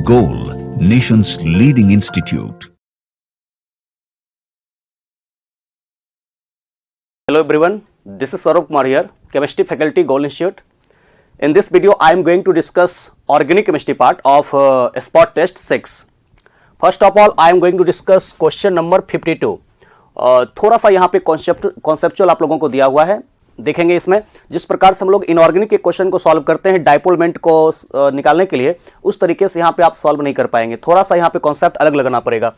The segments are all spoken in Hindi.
Goal, nation's leading institute. Hello everyone, this is Saurabh Kumar here, Chemistry Faculty, Goal Institute. In this video, I am going to discuss organic chemistry part of spot test 6. First of all, I am going to discuss question number 52. थोड़ा सा यहाँ पे कॉन्सेप्चुअल आप लोगों को दिया हुआ है, देखेंगे इसमें जिस प्रकार से हम लोग इनऑर्गेनिक के क्वेश्चन को सॉल्व करते हैं डाइपोल मोमेंट को निकालने के लिए, उस तरीके से यहाँ पे आप सॉल्व नहीं कर पाएंगे, थोड़ा सा यहाँ पे कॉन्सेप्ट अलग लगाना पड़ेगा.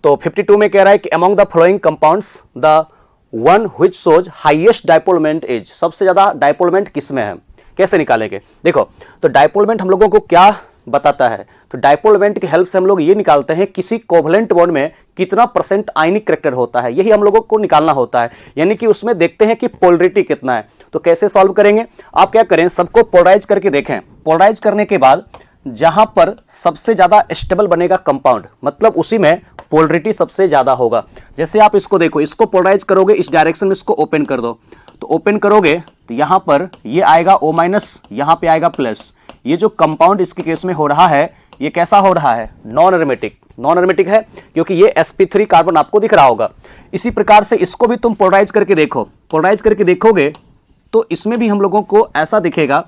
तो 52 में कह रहा है कि among the following compounds the one which shows highest dipole moment is, सबसे ज्यादा डाइपोल मोमेंट किसमें है, कैसे निकालेंगे. देखो तो डाइपोल मोमेंट हम लोगों को क्या बताता है, तो डाइपोल मोमेंट की हेल्प से हम लोग ये निकालते हैं किसी कोवलेंट बॉन्ड में कितना परसेंट आयनिक करैक्टर होता है, यही हम लोगों को निकालना होता है. यानी कि उसमें देखते हैं कि पोलरिटी कितना है. तो कैसे सॉल्व करेंगे, आप क्या करें, सबको पोलराइज करके देखें. पोलराइज करने के बाद जहां पर सबसे ज्यादा स्टेबल बनेगा कंपाउंड, मतलब उसी में पोलरिटी सबसे ज्यादा होगा. जैसे आप इसको देखो, इसको पोलराइज करोगे इस डायरेक्शन में, इसको ओपन कर दो, तो ओपन करोगे तो यहां पर ये आएगा O माइनस, यहां पे आएगा प्लस. ये जो कंपाउंड इसके केस में हो रहा है, ये कैसा हो रहा है, नॉन एरोमेटिक. नॉन एरोमेटिक है क्योंकि ये sp3 कार्बन आपको दिख रहा होगा. इसी प्रकार से इसको भी तुम पोलराइज करके देखो, पोलराइज करके देखोगे तो इसमें भी हम लोगों को ऐसा दिखेगा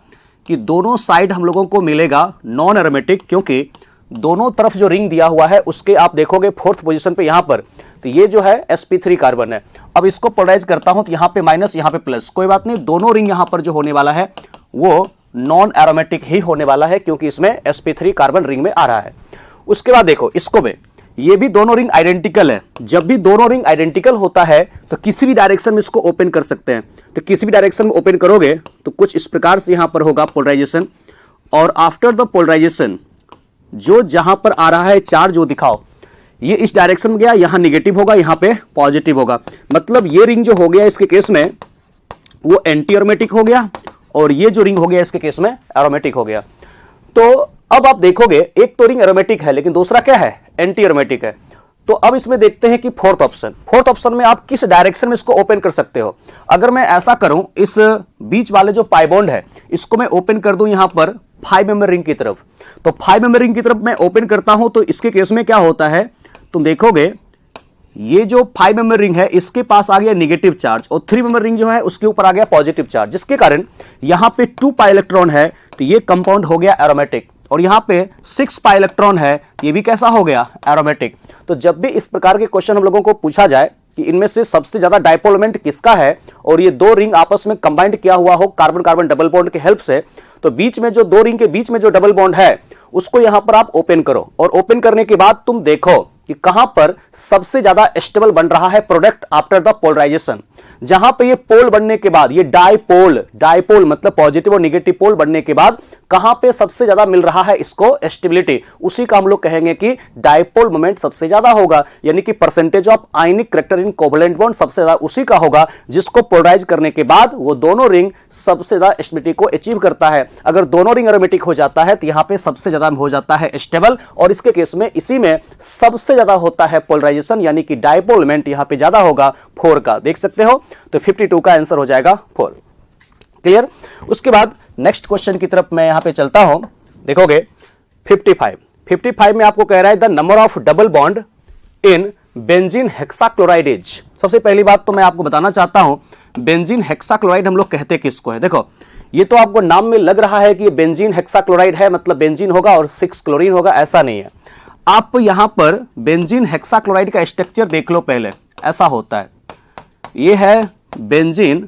कि दोनों साइड हम लोगों को मिलेगा नॉन एरोमेटिक, क्योंकि दोनों तरफ जो रिंग दिया हुआ है उसके आप देखोगे फोर्थ पोजीशन पे यहां पर, तो ये जो है sp3 कार्बन है. अब इसको पोलराइज करता हूं तो यहां पे माइनस, यहां पे प्लस, कोई बात नहीं, दोनों रिंग यहां पर जो होने वाला है वो नॉन एरोमेटिक ही होने वाला है, क्योंकि इसमें sp3 कार्बन रिंग में आ रहा है. उसके बाद देखो इसको में, ये भी दोनों रिंग आइडेंटिकल है. जब भी दोनों रिंग आइडेंटिकल होता है तो किसी भी डायरेक्शन में इसको ओपन कर सकते हैं. तो किसी भी डायरेक्शन में ओपन करोगे तो कुछ इस प्रकार से यहां पर होगा पोलराइजेशन, और आफ्टर द पोलराइजेशन जो जहां पर आ रहा है चार्ज जो दिखाओ, ये इस डायरेक्शन में गया, यहां निगेटिव होगा, यहां पे पॉजिटिव होगा. मतलब ये रिंग जो हो गया इसके केस में वो एंटी एरोमेटिक हो गया, और ये जो रिंग हो गया इसके केस में एरोमेटिक हो गया. तो अब आप देखोगे एक तो रिंग एरोमेटिक है लेकिन दूसरा क्या है, एंटी एरोमेटिक है. तो अब इसमें देखते हैं कि फोर्थ ऑप्शन में आप किस डायरेक्शन में इसको ओपन कर सकते हो. अगर मैं ऐसा करूं, इस बीच वाले जो पाई बॉन्ड है इसको मैं ओपन कर दूं यहां पर 5 मेंबर रिंग की तरफ, तो 5 मेंबर रिंग की तरफ मैं ओपन करता हूं तो इसके केस में क्या होता है, तुम देखोगे ये जो 5 मेंबर रिंग है इसके पास आ गया निगेटिव चार्ज, और 3 मेंबर रिंग जो है उसके ऊपर आ गया पॉजिटिव चार्ज, जिसके कारण यहां पे 2 पाई इलेक्ट्रॉन है तो ये कंपाउंड हो गया एरोमेटिक, और यहां पे 6 पाई इलेक्ट्रॉन है ये भी कैसा हो गया, एरोमेटिक. तो जब भी इस प्रकार के क्वेश्चन हम लोगों को पूछा जाए कि इनमें से सबसे ज्यादा डाइपोल मोमेंट किसका है, और ये दो रिंग आपस में कंबाइंड किया हुआ हो कार्बन कार्बन डबल बॉन्ड की हेल्प से, तो बीच में जो दो रिंग के बीच में जो डबल बॉन्ड है उसको यहां पर आप ओपन करो, और ओपन करने के बाद तुम देखो कि कहां पर सबसे ज्यादा स्टेबल बन रहा है प्रोडक्ट आफ्टर द पोलराइजेशन. जहां पे ये पोल बनने के बाद, ये डाइपोल मतलब पॉजिटिव और निगेटिव पोल बनने के बाद कहां पे सबसे ज्यादा मिल रहा है इसको स्टेबिलिटी, उसी का हम लोग कहेंगे कि डाइपोल मोमेंट सबसे ज्यादा होगा. यानी कि percentage of ionic character in covalent bond सबसे ज्यादा उसी का होगा जिसको पोलराइज करने के बाद वो दोनों रिंग सबसे ज्यादा स्टेबिलिटी को अचीव करता है. अगर दोनों रिंग एरोमेटिक हो जाता है तो यहां पे सबसे ज्यादा हो जाता है स्टेबल, और इसके केस में इसी में सबसे ज्यादा होता है पोलराइजेशन, यानी कि डाइपोल मोमेंट यहां पे ज्यादा होगा 4 का, देख सकते हो. तो 52 का आंसर हो जाएगा 4. क्लियर. उसके बाद नेक्स्ट क्वेश्चन की तरफ मैं यहां पे चलता हूं. देखोगे 55 में आपको कह रहा है the number of double bond in benzene hexachloride is. सबसे पहली बात तो मैं आपको बताना चाहता हूं, बेंजीन हेक्साक्लोराइड हम लोग कहते किसको है. देखो ये तो आपको नाम में लग रहा है कि ये बेंजीन हेक्साक्लोराइड है, मतलब बेंजीन होगा और 6 क्लोरीन होगा, ऐसा नहीं है. आप यहां पर बेंजीन हेक्साक्लोराइड का स्ट्रक्चर देख लो पहले, ऐसा होता है. ये है बेंजीन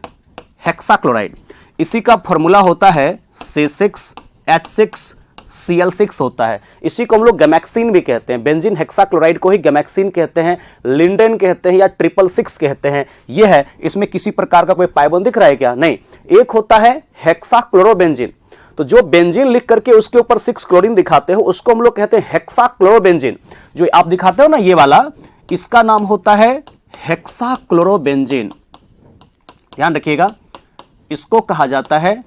हेक्साक्लोराइड, इसी का फॉर्मूला होता है C6H6Cl6 होता है. इसी को हम लोग गैमेक्सिन भी कहते हैं, बेंजीन हेक्साक्लोराइड को ही गैमेक्सिन कहते हैं, लिंडेन कहते हैं, या 666 कहते हैं. ये है, इसमें किसी प्रकार का कोई पाई बॉन्ड दिख रहा है क्या, नहीं. एक होता है हेक्साक्लोरोबेंजीन, तो जो बेंजीन लिख करके उसके ऊपर 6 क्लोरीन दिखाते हो उसको हम लोग कहते हैं हेक्साक्लोरोबेंजीन. जो आप दिखाते हो ना ये वाला, इसका नाम होता है हेक्साक्लोरोबेंजीन. ध्यान रखिएगा, इसको कहा जाता है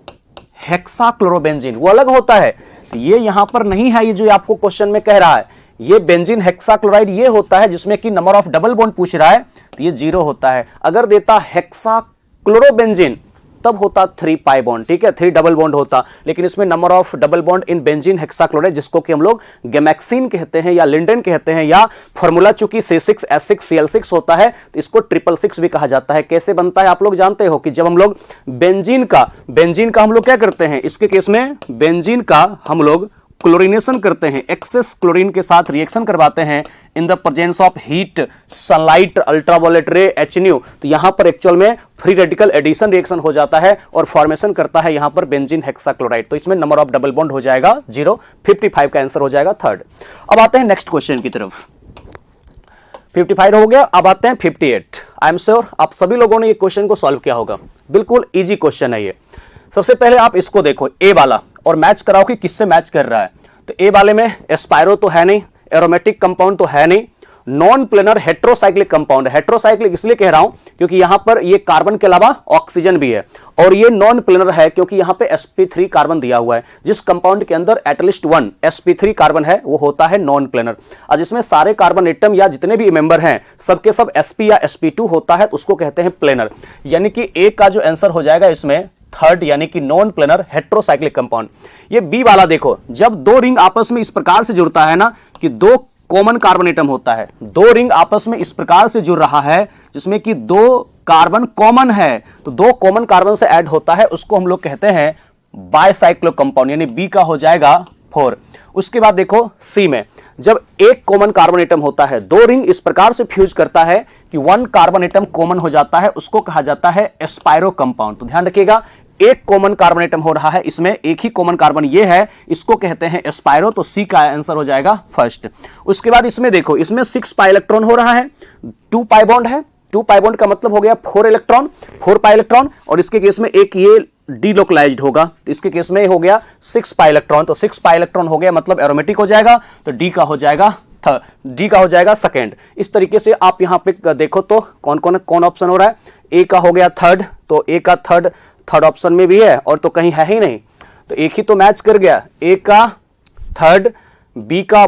हेक्साक्लोरोबेंजीन, वो अलग होता है. तो ये यहां पर नहीं है, ये जो आपको क्वेश्चन में कह रहा है, ये बेंजीन हेक्साक्लोराइड ये होता है जिसमें कि नंबर ऑफ डबल बॉन्ड पूछ रहा है तो ये 0 होता है. अगर देता हेक्साक्लोरोबेंजीन तब होता 3 पाई बॉन्ड, ठीक है, 3 डबल बॉन्ड होता, लेकिन इसमें number of double bond in benzene hexachloride, जिसको कि हम लोग गैमेक्सिन कहते हैं या लिंडेन कहते हैं, या फॉर्मूला चूंकि C6H6Cl6 होता है तो इसको 666 भी कहा जाता है। कैसे बनता है आप लोग जानते हो कि जब हम लोग बेंजीन का हम लोग क्या करते हैं, इसके केस में बेंजीन का हम लोग क्लोरीनेशन करते हैं, एक्सेस क्लोरीन के साथ रिएक्शन करवाते हैं इन the presence of heat, sunlight, ultraviolet रे, HNO, तो यहां पर एक्चुअल में फ्री रेडिकल एडिशन रिएक्शन हो जाता है और फॉर्मेशन करता है यहां पर बेंजीन हेक्साक्लोराइड। तो इसमें नंबर ऑफ डबल बॉन्ड हो जाएगा 0, 55 का आंसर हो जाएगा थर्ड। अब आते हैं नेक्स्ट क्वेश्चन की तरफ। 55 हो गया, अब आते हैं 58। आई एम श्योर आप सभी लोगों ने ये क्वेश्चन को सॉल्व किया होगा, बिल्कुल इजी क्वेश्चन है ये। सबसे पहले आप इसको देखो ए वाला और मैच कराओ कि किससे मैच कर रहा है। तो ए वाले में एस्पायरो तो है नहीं, एरोमेटिक कंपाउंड तो है नहीं, नॉन प्लेनर हेट्रोसाइक्लिक कंपाउंड है। हेट्रोसाइक्लिक इसलिए कह रहा हूं क्योंकि यहां पर ये कार्बन के अलावा ऑक्सीजन भी है, और ये नॉन प्लेनर है क्योंकि यहां पे sp3 कार्बन दिया हुआ है। जिस कंपाउंड के अंदर एटलीस्ट 1 sp3 कार्बन है वो होता है नॉन प्लेनर, और जिसमें सारे कार्बन एटम या जितने भी मेंबर हैं सबके सब sp या sp2 होता है, उसको कहते हैं प्लेनर। यानी कि ए का जो आंसर हो जाएगा इसमें थर्ड, यानी कि नॉन प्लेनर हेट्रोसाइक्लिक कंपाउंड। ये बी वाला देखो, जब दो रिंग आपस में इस प्रकार से जुड़ता है ना कि 2 कॉमन कार्बन एटम होता है, 2 रिंग आपस में इस प्रकार से जुड़ रहा है जिसमें कि 2 कार्बन कॉमन है, तो 2 कॉमन कार्बन से ऐड होता है, उसको हम लोग कहते हैं बाइसाइक्लो कंपाउंड, यानी बी का हो जाएगा 4। उसके बाद देखो सी में, जब एक कॉमन कार्बन एटम होता है, 2 रिंग इस प्रकार से फ्यूज करता है कि 1 कार्बन एटम कॉमन हो जाता है, उसको कहा जाता है एस्पायरो कंपाउंड। तो ध्यान रखिएगा, एक कॉमन कार्बन एटम हो रहा है, इसमें एक ही कॉमन कार्बन ये है, इसको कहते हैं एस्पायरो, तो सी का आंसर हो जाएगा फर्स्ट। उसके बाद इसमें देखो, इसमें 6 पाई इलेक्ट्रॉन हो रहा है, 2 पाई बॉन्ड है, 2 पाई बॉन्ड का मतलब हो गया 4 इलेक्ट्रॉन, 4 पाई इलेक्ट्रॉन, और इसके केस में एक ये डीलोकलाइज्ड होगा, तो इसके केस में हो गया 6 पाई इलेक्ट्रॉन, तो 6 पाई इलेक्ट्रॉन हो गया मतलब एरोमेटिक हो जाएगा, तो डी का हो जाएगा सेकेंड। इस तरीके से आप यहां पे देखो तो कौन ऑप्शन हो रहा है, ए का हो गया थर्ड, तो ए का थर्ड ऑप्शन में भी है और तो कहीं है ही नहीं, तो एक ही तो मैच कर गया, ए का थर्ड, बी का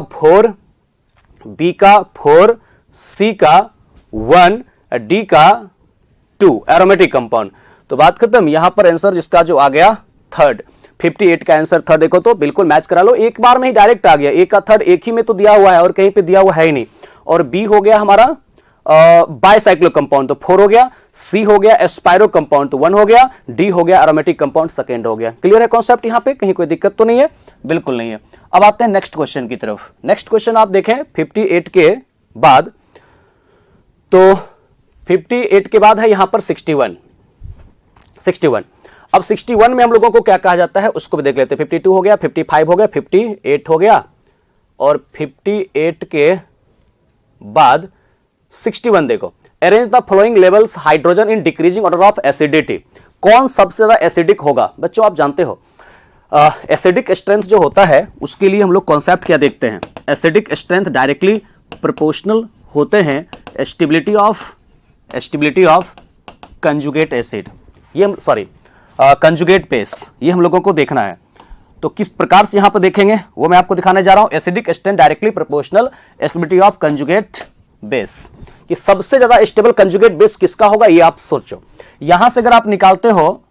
4, सी का 1, डी का 2 एरोमेटिक कंपाउंड। तो बात खत्म, यहां पर आंसर जिसका जो आ गया थर्ड, 58 का आंसर थर्ड। देखो तो बिल्कुल मैच करा लो, एक बार में ही डायरेक्ट आ गया, ए का थर्ड एक ही में तो दिया हुआ है और कहीं पे दिया हुआ है ही नहीं, और बी हो गया हमारा बाइसाइक्लो कंपाउंड, तो 4 हो गया, सी हो गया एस्पायरो कंपाउंड, तो 1 हो गया, डी हो गया एरोमेटिक कंपाउंड, सेकेंड हो गया। क्लियर है कॉन्सेप्ट, यहां पे कहीं कोई दिक्कत तो नहीं है, बिल्कुल नहीं है। अब आते हैं नेक्स्ट क्वेश्चन की तरफ। नेक्स्ट क्वेश्चन आप देखें 58 के बाद, तो 58 के बाद है यहां पर 61। अब 61 में हम लोगों को क्या कहा जाता है उसको भी देख लेते हैं। 52 हो गया, 55 हो गया, 58 हो गया, और 58 के बाद 61 देखो, arrange the following levels hydrogen in decreasing order of acidity. कौन सबसे ज्यादा एसिडिक होगा? बच्चों आप जानते हो एसिडिक स्ट्रेंथ जो होता है उसके लिए हम लोग कॉन्सेप्ट क्या देखते हैं, एसिडिक स्ट्रेंथ डायरेक्टली प्रोपोर्शनल होते हैं स्टेबिलिटी ऑफ कंजुगेट एसिड, ये कंजुगेट बेस, ये हम लोगों को देखना है। तो किस प्रकार से यहां पर देखेंगे वो मैं आपको दिखाने जा रहा हूं। Acidic strength directly proportional stability of conjugate base, कि सबसे ज्यादा स्टेबल कंजुगेट बेस किसका होगा ये आप सोचो। यहां से अगर आप निकालते हो,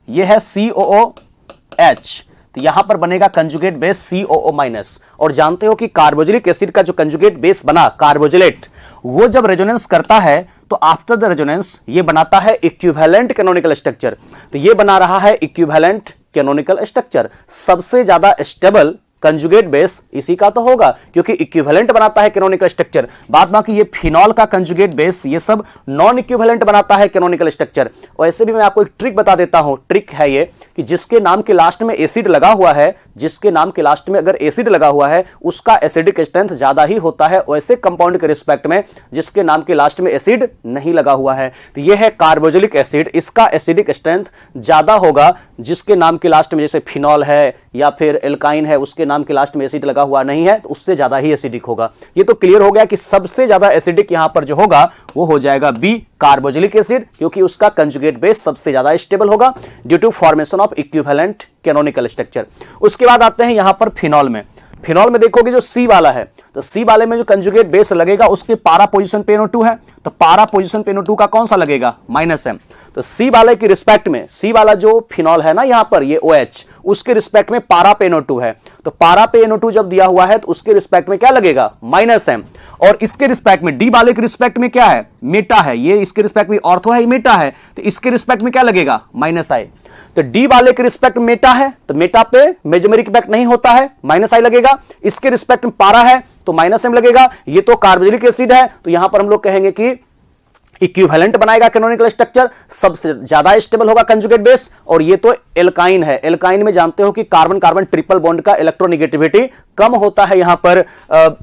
ये है COOH, तो यहां पर बनेगा कंजुगेट बेस COO-, और जानते हो कि कार्बोजिलिक एसिड का जो कंजुगेट बेस बना कार्बोजिलेट, वो जब रेजोनेंस करता है तो आफ्टर द रेजोनेंस ये बनाता है इक्विवेलेंट कैनोनिकल स्ट्रक्चर, तो ये बना रहा है इक्विवेलेंट कैनोनिकल स्ट्रक्चर। सबसे ज्यादा स्टेबल कंजुगेट बेस इसी का तो होगा क्योंकि इक्विवेलेंट बनाता है कैनोनिकल स्ट्रक्चर। बाद बाकी ये फिनॉल का कंजुगेट बेस ये सब नॉन इक्विवेलेंट बनाता है कैनोनिकल स्ट्रक्चर। और ऐसे भी मैं आपको एक ट्रिक बता देता हूं, ट्रिक है ये कि जिसके नाम के लास्ट में एसिड लगा हुआ है, जिसके नाम के लास्ट में अगर एसिड लगा हुआ है उसका एसिडिक स्ट्रेंथ ज्यादा ही होता है वैसे कंपाउंड के रिस्पेक्ट में जिसके नाम के लास्ट में एसिड नहीं लगा हुआ है। तो ये है कार्बोजिलिक एसिड, इसका एसिडिक स्ट्रेंथ ज्यादा होगा जिसके नाम के लास्ट में जैसे फिनॉल है या फिर एल्काइन है उसके नाम के लास्ट में एसिड लगा हुआ नहीं है तो उससे ज्यादा ही एसिडिक होगा। ये तो क्लियर हो गया कि सबसे ज्यादा एसिडिक यहां पर जो होगा वो हो जाएगा बी कार्बोजिलिक एसिड, क्योंकि उसका कंजुगेट बेस सबसे ज्यादा स्टेबल होगा due to formation of equivalent canonical structure. उसके बाद आते हैं यहां पर फिनॉल में। फिनॉल में देखोगे जो सी वाला है तो सी वाले में जो कंजुगेट बेस लगेगा उसके पारा पोजीशन पे NO2 है, तो पारा पोजीशन पे NO2 का कौन सा लगेगा, -M। तो सी वाले की रिस्पेक्ट में, सी वाला जो फिनॉल है ना यहां पर ये OH, उसके रिस्पेक्ट में पारा पे NO2 है, तो पारा पे NO2 जब दिया हुआ है तो उसके रिस्पेक्ट में क्या लगेगा, -M। और इसके रिस्पेक्ट में डी वाले के रिस्पेक्ट में क्या है, मेटा है, ये इसके रिस्पेक्ट में ऑर्थो है, ये मेटा है, तो इसके रिस्पेक्ट में क्या लगेगा, -I। तो डी वाले के रिस्पेक्ट में मेटा है, तो मेटा पे मेजोमेरिक इफेक्ट नहीं होता है, -I लगेगा। इसके रिस्पेक्ट में पारा है तो -M लगेगा। ये तो कार्बोक्सिलिक एसिड है, तो यहां पर हम लोग कहेंगे कि इक्विवेलेंट बनाएगा कैनोनिकल स्ट्रक्चर, सबसे ज्यादा स्टेबल होगा कंजुगेट बेस। और ये तो एल्काइन है, एल्काइन में जानते हो कि कार्बन कार्बन ट्रिपल बॉन्ड का इलेक्ट्रोनेगेटिविटी कम होता है यहां पर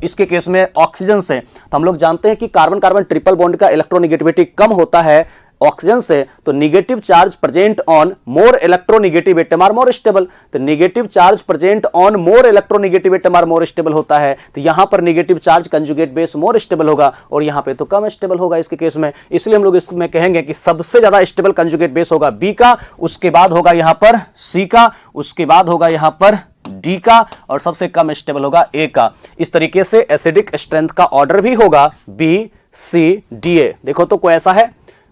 इसके केस में ऑक्सीजन से। तो हम लोग जानते हैं कि कार्बन कार्बन ट्रिपल बॉन्ड का इलेक्ट्रोनेगेटिविटी कम होता है ऑक्सीजन से, तो negative charge present on more electronegative atom are more stable. तो negative charge present on more electronegative atom are more stable होता है, तो यहां पर negative charge conjugate base more stable होगा और यहां पे तो कम स्टेबल होगा इसके केस में। इसलिए हम लोग इसमें कहेंगे कि सबसे ज्यादा स्टेबल कंजुगेट बेस होगा बी का, उसके बाद होगा यहां पर सी का, उसके बाद होगा यहां पर डी का, और सबसे कम स्टेबल होगा ए का। इस तरीके से एसिडिक स्ट्रेंथ का ऑर्डर भी होगा BCDA। देखो तो कोई ऐसा है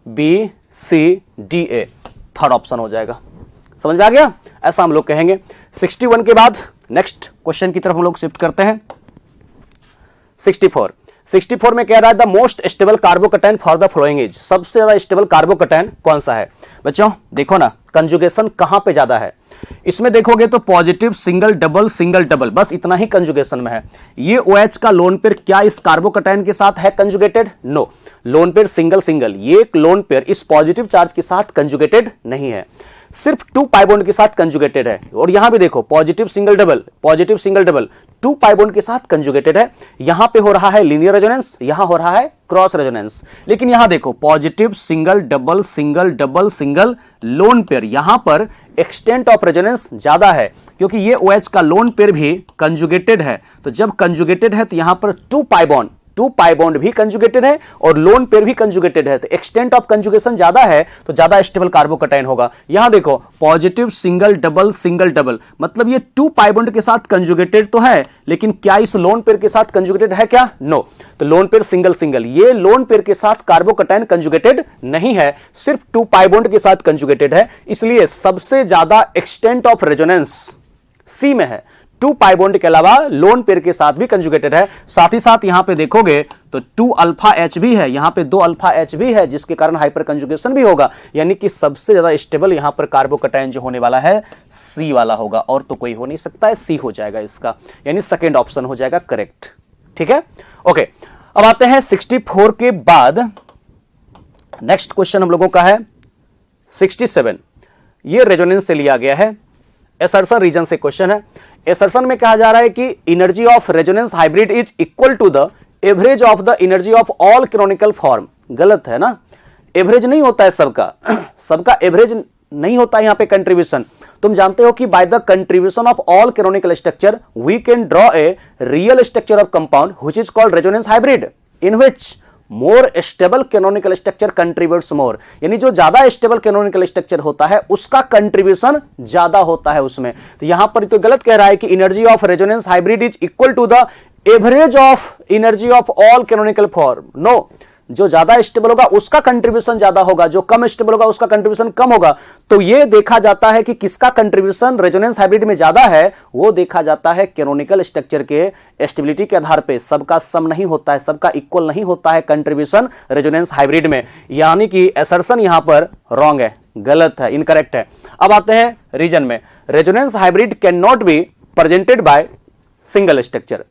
BCDA, थर्ड ऑप्शन हो जाएगा। समझ में आ गया, ऐसा हम लोग कहेंगे। 61 के बाद नेक्स्ट क्वेश्चन की तरफ हम लोग शिफ्ट करते हैं। 64 में कह रहा है the most stable carbocation for the following is, सबसे ज्यादा स्टेबल कार्बोकैटायन कौन सा है। बच्चों देखो ना कंजुगेशन कहां पे ज्यादा है, इसमें देखोगे तो पॉजिटिव सिंगल डबल, बस इतना ही कंजुगेशन में है। ये OH का लोन पेयर क्या इस कार्बोकैटायन के साथ है conjugated, no. Lone pair single, ये एक लोन पेयर इस पॉजिटिव चार्ज के साथ कंजुगेटेड नहीं है, सिर्फ 2 पाई बॉन्ड के साथ कंजुगेटेड है। और यहां भी देखो positive single double 2 pi bond के साथ कंजुगेटेड है। यहां पे हो रहा है लीनियर रेजोनेंस, यहां हो रहा है क्रॉस रेजोनेंस। लेकिन यहां देखो positive single double lone pair, यहां पर एक्सटेंट ऑफ रेजोनेंस ज्यादा है क्योंकि ये OH का लोन पेयर भी कंजुगेटेड है। तो जब कंजुगेटेड है तो यहां पर 2 पाई बॉन्ड भी कंजुगेटेड है और लोन पेयर भी कंजुगेटेड है, तो एक्सटेंट ऑफ कंजुगेशन ज्यादा है तो ज्यादा स्टेबल कार्बोकैटायन होगा। यहां देखो पॉजिटिव सिंगल डबल, मतलब ये 2 पाई बॉन्ड के साथ कंजुगेटेड तो है, लेकिन क्या इस लोन पेयर के साथ कंजुगेटेड है क्या, नो। तो लोन पेयर सिंगल, ये लोन पेयर के साथ कार्बोकैटायन कंजुगेटेड नहीं है, सिर्फ 2 पाई बॉन्ड के साथ कंजुगेटेड है। इसलिए सबसे ज्यादा एक्सटेंट ऑफ रेजोनेंस सी में है, 2 पाई बॉन्ड के अलावा लोन पेयर के साथ भी कंजुगेटेड है। साथ ही साथ यहां पे देखोगे तो 2 अल्फा H भी है, यहां पे 2 अल्फा H भी है, जिसके कारण हाइपर कंजुगेशन भी होगा। यानी कि सबसे ज्यादा स्टेबल यहां पर कार्बोकैटायन जो होने वाला है सी वाला होगा, और तो कोई हो नहीं सकता है, सी हो जाएगा इसका, यानी सेकेंड ऑप्शन हो जाएगा करेक्ट। ठीक है, ओके। अब आते हैं 64 के बाद नेक्स्ट क्वेश्चन हम लोगों का है 67। ये रेजोनेंस से लिया गया है, एसर्सन रीजन से क्वेश्चन है। एसर्सन में कहा जा रहा है कि energy of resonance hybrid is equal to the average of the energy of all canonical form. गलत है ना, एवरेज नहीं होता है सबका एवरेज नहीं होता यहां पे कंट्रीब्यूशन। तुम जानते हो कि by the contribution of all canonical structure we can draw a real structure of compound which is called resonance hybrid in which more stable canonical structure contributes more. यानी जो ज्यादा स्टेबल कैनोनिकल स्ट्रक्चर होता है उसका कंट्रीब्यूशन ज्यादा होता है उसमें। तो यहां पर तो गलत कह रहा है कि energy of resonance hybrid is equal to the average of energy of all canonical form. No, जो ज्यादा स्टेबल होगा उसका कंट्रीब्यूशन ज्यादा होगा, जो कम स्टेबल होगा उसका कंट्रीब्यूशन कम होगा। तो यह देखा जाता है कि किसका कंट्रीब्यूशन रेजोनेंस हाइब्रिड में ज्यादा है, वो देखा जाता है कैनोनिकल स्ट्रक्चर के स्टेबिलिटी के आधार पे। सबका सम नहीं होता है, सबका इक्वल नहीं होता है कंट्रीब्यूशन रेजोनेंस हाइब्रिड में। यानी कि एसर्सन यहां पर रॉन्ग है, गलत है, इनकरेक्ट है। अब आते हैं रीजन में। Resonance hybrid can not be presented by single structure.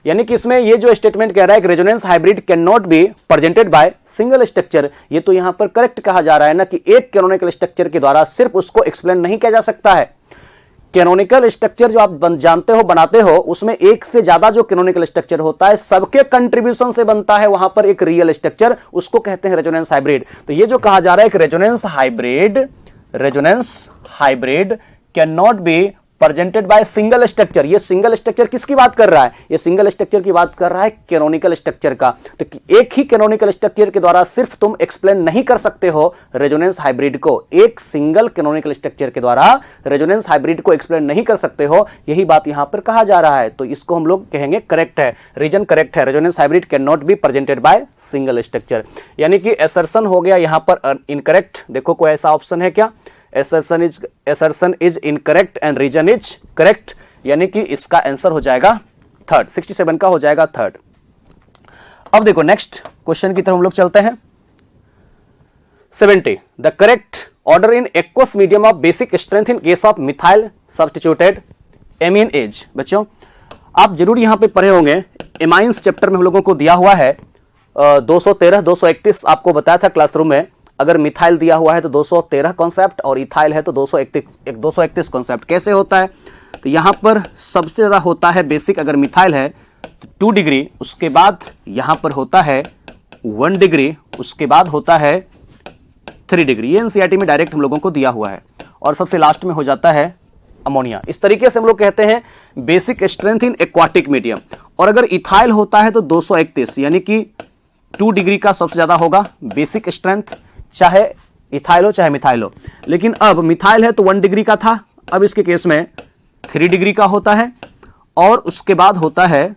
यानी कि इसमें ये जो स्टेटमेंट कह रहा है कि resonance hybrid can not be presented by single structure, ये तो यहां पर करेक्ट कहा जा रहा है ना कि एक कैनोनिकल स्ट्रक्चर के द्वारा सिर्फ उसको एक्सप्लेन नहीं किया जा सकता है। कैनोनिकल स्ट्रक्चर जो आप जानते हो, बनाते हो, उसमें एक से ज्यादा जो कैनोनिकल स्ट्रक्चर होता है सबके कंट्रीब्यूशन से बनता है वहां पर एक रियल स्ट्रक्चर, उसको कहते हैं रेजोनेंस हाइब्रिड। तो ये जो कहा जा रहा है कि resonance hybrid can not be presented by single structure. ये सिंगल स्ट्रक्चर किसकी बात कर रहा है? ये सिंगल स्ट्रक्चर की बात कर रहा है कैनोनिकल स्ट्रक्चर का। तो एक ही कैनोनिकल स्ट्रक्चर के द्वारा सिर्फ तुम एक्सप्लेन नहीं कर सकते हो रेजोनेंस हाइब्रिड को, एक सिंगल कैनोनिकल स्ट्रक्चर के द्वारा रेजोनेंस हाइब्रिड को एक्सप्लेन नहीं कर सकते हो, यही बात यहां पर कहा जा रहा है। तो इसको हम लोग कहेंगे करेक्ट है, रीजन करेक्ट है, resonance hybrid can not be presented by single structure. यानी कि असर्शन हो गया यहां पर इनकरेक्ट। देखो कोई ऐसा ऑप्शन है क्या? assertion is incorrect and region is correct, यानी कि इसका आंसर हो जाएगा थर्ड, 67 का हो जाएगा थर्ड। अब देखो नेक्स्ट क्वेश्चन की तरफ हम लोग चलते हैं। 70 the correct order in aqueous medium of basic strength in case of methyl substituted amine as. बच्चों आप जरूर यहां पे पढ़े होंगे, एमाइंस चैप्टर में हम लोगों को दिया हुआ है 213 231 आपको बताया था क्लासरूम में। अगर मिथाइल दिया हुआ है तो 213 कॉन्सेप्ट और इथाइल है तो 231 कॉन्सेप्ट। कैसे होता है? तो यहां पर सबसे ज्यादा होता है बेसिक, अगर मिथाइल है तो 2 डिग्री, उसके बाद यहां पर होता है 1 डिग्री, उसके बाद होता है 3 डिग्री। ये एनसीईआरटी में डायरेक्ट हम लोगों को दिया हुआ है, और सबसे लास्ट में हो जाता है अमोनिया। इस तरीके से हम लोग कहते हैं बेसिक स्ट्रेंथ इन एक्वाटिक मीडियम। और अगर इथाइल होता है तो 231, यानी कि 2 डिग्री का सबसे ज्यादा होगा बेसिक स्ट्रेंथ, चाहे इथाइल हो चाहे मिथाइल हो। लेकिन अब मिथाइल है तो 1 डिग्री का था, अब इसके केस में 3 डिग्री का होता है, और उसके बाद होता है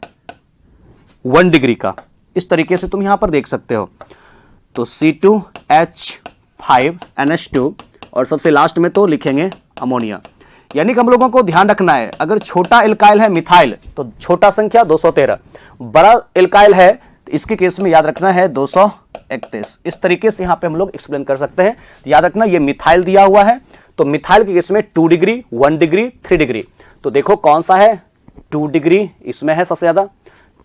1 डिग्री का। इस तरीके से तुम यहां पर देख सकते हो। तो C2H5NH2 और सबसे लास्ट में तो लिखेंगे अमोनिया। यानी कि हम लोगों को ध्यान रखना है, अगर छोटा एल्काइल है मिथाइल तो छोटा संख्या 213, बड़ा एल्काइल है तो इसके केस में याद रखना है 231। इस तरीके से यहां पे हम लोग एक्सप्लेन कर सकते हैं। तो याद रखना ये मिथाइल दिया हुआ है, तो मिथाइल के केस में 2 डिग्री 1 डिग्री 3 डिग्री। तो देखो कौन सा है? 2 डिग्री इसमें है सबसे ज्यादा,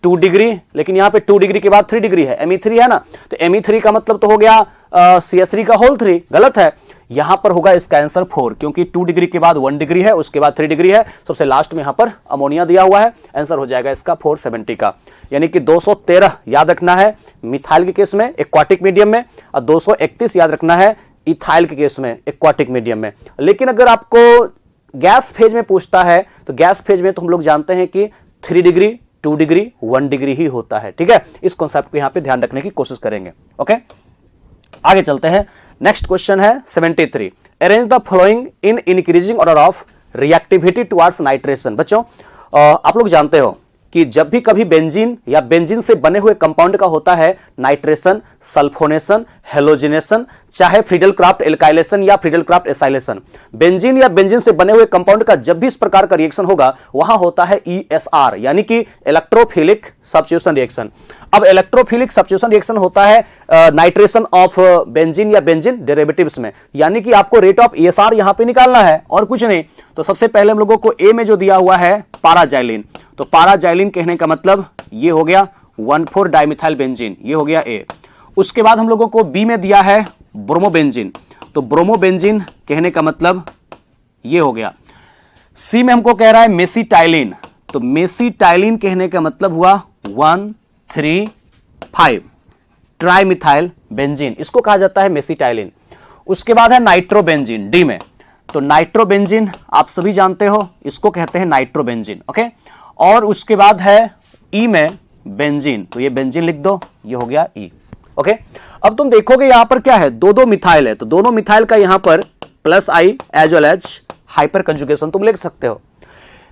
2 डिग्री, लेकिन यहां पे 2 डिग्री के बाद 3 डिग्री है, Me3 है ना, तो Me3 का मतलब तो हो गया CS3 का होल 3, गलत है। यहां पर होगा इसका आंसर 4, क्योंकि 2 डिग्री के बाद 1 डिग्री है, उसके बाद 3 डिग्री है, सबसे लास्ट में यहां पर अमोनिया दिया हुआ है। आंसर हो जाएगा इसका 470 का, यानी कि 213 याद रखना है मिथाइल के केस में एक्वाटिक मीडियम में, और 231 याद रखना है इथाइल के केस में एक्वाटिक मीडियम में। लेकिन अगर आपको गैस फेज में पूछता है तो गैस फेज में तो हम लोग जानते हैं कि 3 डिग्री 2 डिग्री 1 डिग्री ही होता है। ठीक है, इस कॉन्सेप्ट को यहां पे ध्यान रखने की कोशिश करेंगे। ओके, आगे चलते हैं। नेक्स्ट क्वेश्चन है 73 arrange the following in increasing order of reactivity towards nitration. बच्चों आप लोग जानते हो कि जब भी कभी बेंजीन या बेंजीन से बने हुए कंपाउंड का होता है नाइट्रेशन, सल्फोनेशन, हेलोजिनेशन, चाहे फ्रीडल-क्राफ्ट एल्काइलेशन या फ्रीडल-क्राफ्ट एसाइलेशन, बेंजीन या बेंजीन से बने हुए कंपाउंड का जब भी इस प्रकार का रिएक्शन होगा वहां होता है ESR, यानी कि इलेक्ट्रोफिलिक सब्स्टिट्यूशन रिएक्शन। अब इलेक्ट्रोफिलिक सब्स्टिट्यूशन रिएक्शन होता है नाइट्रेशन ऑफ बेंजीन या बेंजीन डेरिवेटिव्स में, यानी कि आपको रेट ऑफ ESR यहां पे निकालना है और कुछ नहीं। तो सबसे पहले हम लोगों को ए में जो दिया हुआ है पाराजाइलिन, तो पाराजाइलिन कहने का मतलब ये हो गया 1,4 डाइमिथाइल बेंजीन, ये हो गया ए। उसके बाद हम लोगों को बी में दिया है ब्रोमोबेंजीन, तो ब्रोमोबेंजीन कहने का मतलब ये हो गया। सी में हमको कह रहा है मेसिटाइलिन, तो मेसिटाइलिन कहने का मतलब हुआ 1,3,5 ट्राइमिथाइल बेंजीन, इसको कहा जाता है मेसिटाइलिन। उसके बाद है नाइट्रोबेंजीन डी में, तो नाइट्रोबेंजीन आप सभी जानते हो, इसको कहते हैं नाइट्रोबेंजीन। ओके, और उसके बाद है ई में बेंजीन, तो ये बेंजीन लिख दो, ये हो गया ई। ओके, अब तुम देखोगे यहां पर क्या है, दो मिथाइल है, तो दोनों मिथाइल का यहां पर plus I as well as hyperconjugation तुम लिख सकते हो।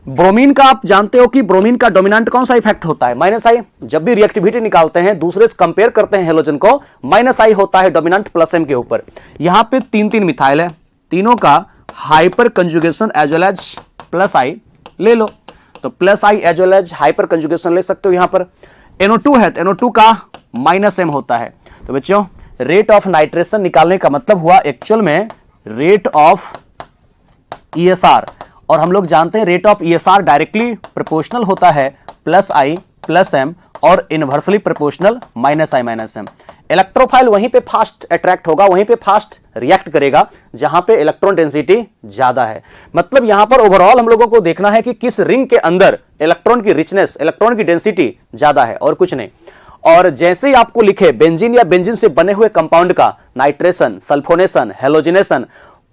ब्रोमीन का आप जानते हो कि ब्रोमीन का डोमिनेंट कौन सा इफेक्ट होता है, माइनस आई। जब भी रिएक्टिविटी निकालते हैं दूसरे से कंपेयर करते हैं हेलोजन को, माइनस आई होता है डोमिनेंट प्लस एम के ऊपर। यहां पे 3 मिथाइल है, तीनों का hyperconjugation as well as plus I ले लो, तो plus I as well as hyperconjugation ले सकते हो। यहां पर NO2 है, तो NO2 का माइनस एम होता है। तो बच्चों रेट ऑफ नाइट्रेशन निकालने का मतलब हुआ एक्चुअल में रेट ऑफ ESR, और हम लोग जानते हैं rate of ESR directly proportional होता है प्लस आई प्लस एम और inversely proportional minus I minus M. Electrophile वहीं पे फास्ट अट्रैक्ट होगा, वहीं पे फास्ट रिएक्ट करेगा जहां पे इलेक्ट्रॉन डेंसिटी ज्यादा है। मतलब यहां पर ओवरऑल हम लोगों को देखना है कि किस रिंग के अंदर इलेक्ट्रॉन की रिचनेस, इलेक्ट्रॉन की डेंसिटी ज्यादा है और कुछ नहीं। और जैसे ही आपको लिखे बेंजीन या बेंजीन से बने हुए कंपाउंड का nitration, sulphonation, halogenation,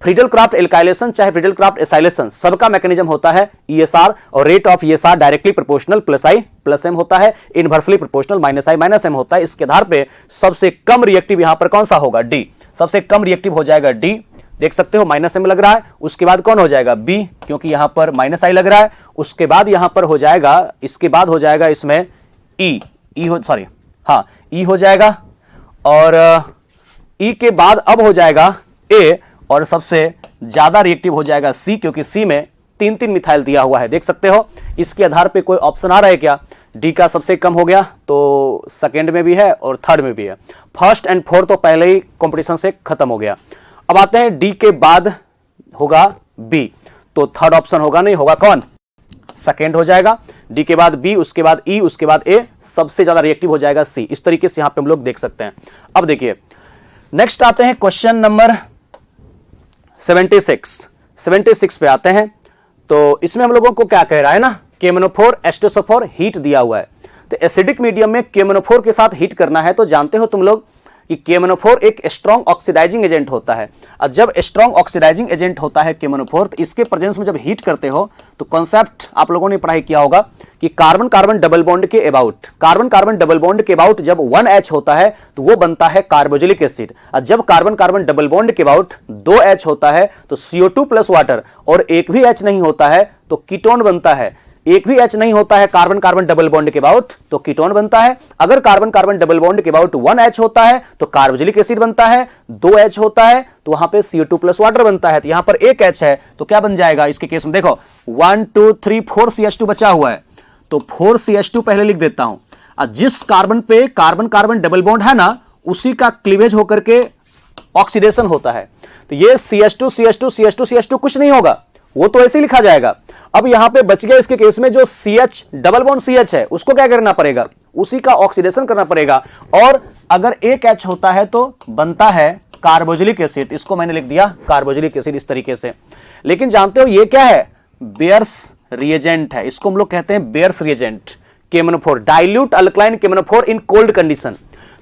Friedel Crafts alkylation चाहे फ्रीडल क्राफ्ट एसाइलेशन, सबका मैकेनिज्म होता है ईएसआर, और rate of ESR directly proportional plus I plus M होता है, inversely proportional minus I minus M होता है। इसके आधार पे सबसे कम रिएक्टिव यहां पर कौन सा होगा? डी। सबसे कम रिएक्टिव हो जाएगा डी, देख सकते हो माइनस एम लग रहा है। उसके बाद कौन हो जाएगा? बी, क्योंकि यहां पर माइनस आई लग रहा है। उसके बाद यहां पर हो जाएगा, इसके बाद हो जाएगा इसमें ई, ई हो जाएगा, और ई के बाद अब हो जाएगा ए, और सबसे ज्यादा रिएक्टिव हो जाएगा सी, क्योंकि सी में 3 मिथाइल दिया हुआ है, देख सकते हो। इसके आधार पे कोई ऑप्शन आ रहा है क्या? डी का सबसे कम हो गया, तो सेकेंड में भी है और थर्ड में भी है। फर्स्ट एंड फोर्थ तो पहले ही कंपटीशन से खत्म हो गया। अब आते हैं डी के बाद होगा बी, तो थर्ड ऑप्शन होगा नहीं, होगा कौन? सेकेंड हो जाएगा। डी के बाद बी, उसके बाद ई, उसके बाद ए, सबसे ज्यादा रिएक्टिव हो जाएगा सी। इस तरीके से यहां पे हम लोग देख सकते हैं। अब देखिए नेक्स्ट आते हैं क्वेश्चन नंबर 76 पे आते हैं। तो इसमें हम लोगों को क्या कह रहा है ना, KMnO4 H2SO4 हीट दिया हुआ है। तो एसिडिक मीडियम में KMnO4 के साथ हीट करना है, तो जानते हो तुम लोग कि KMnO4 एक स्ट्रॉन्ग ऑक्सीडाइजिंग एजेंट होता है। और जब स्ट्रॉन्ग ऑक्सीडाइजिंग एजेंट होता है KMnO4, तो इसके प्रेजेंस में जब हीट करते हो तो कॉन्सेप्ट आप लोगों ने पढ़ाई किया होगा कि कार्बन कार्बन डबल बॉन्ड के अबाउट जब 1H होता है तो वो बनता है कार्बोक्सिलिक एसिड। और जब कार्बन कार्बन डबल बॉन्ड के अबाउट 2H होता है तो CO2 प्लस वाटर, और एक भी H नहीं होता है तो कीटोन बनता है। एक भी H नहीं होता है कार्बन कार्बन डबल बॉन्ड के अबाउट तो कीटोन बनता है। अगर कार्बन कार्बन डबल बॉन्ड के अबाउट 1H होता है तो कार्बोक्सिलिक एसिड बनता है। 2H होता है तो वहां पे CO2 प्लस वाटर बनता है। तो यहां पर एक H है तो क्या बन जाएगा इसके केस में? देखो 1 2 3 4 CH2 बचा हुआ है, तो 4 CH2 पहले लिख देता हूं। और जिस कार्बन पे कार्बन कार्बन डबल बॉन्ड है ना, उसी का क्लीवेज होकर के ऑक्सीडेशन होता है। तो ये CH2 CH2 CH2 CH2 कुछ नहीं होगा, वो तो ऐसे ही लिखा जाएगा। अब यहां पे बच गया इसके केस में जो CH डबल बॉन्ड CH है, उसको क्या करना पड़ेगा? उसी का ऑक्सीडेशन करना पड़ेगा। और अगर एक H होता है तो बनता है कार्बोक्सिलिक एसिड, इसको मैंने लिख दिया कार्बोक्सिलिक एसिड इस तरीके से। लेकिन जानते हो ये क्या है? बेयर्स रिएजेंट है, इसको हम लोग कहते हैं bears reagent. KMnO4 dilute alkaline KMnO4 in cold condition,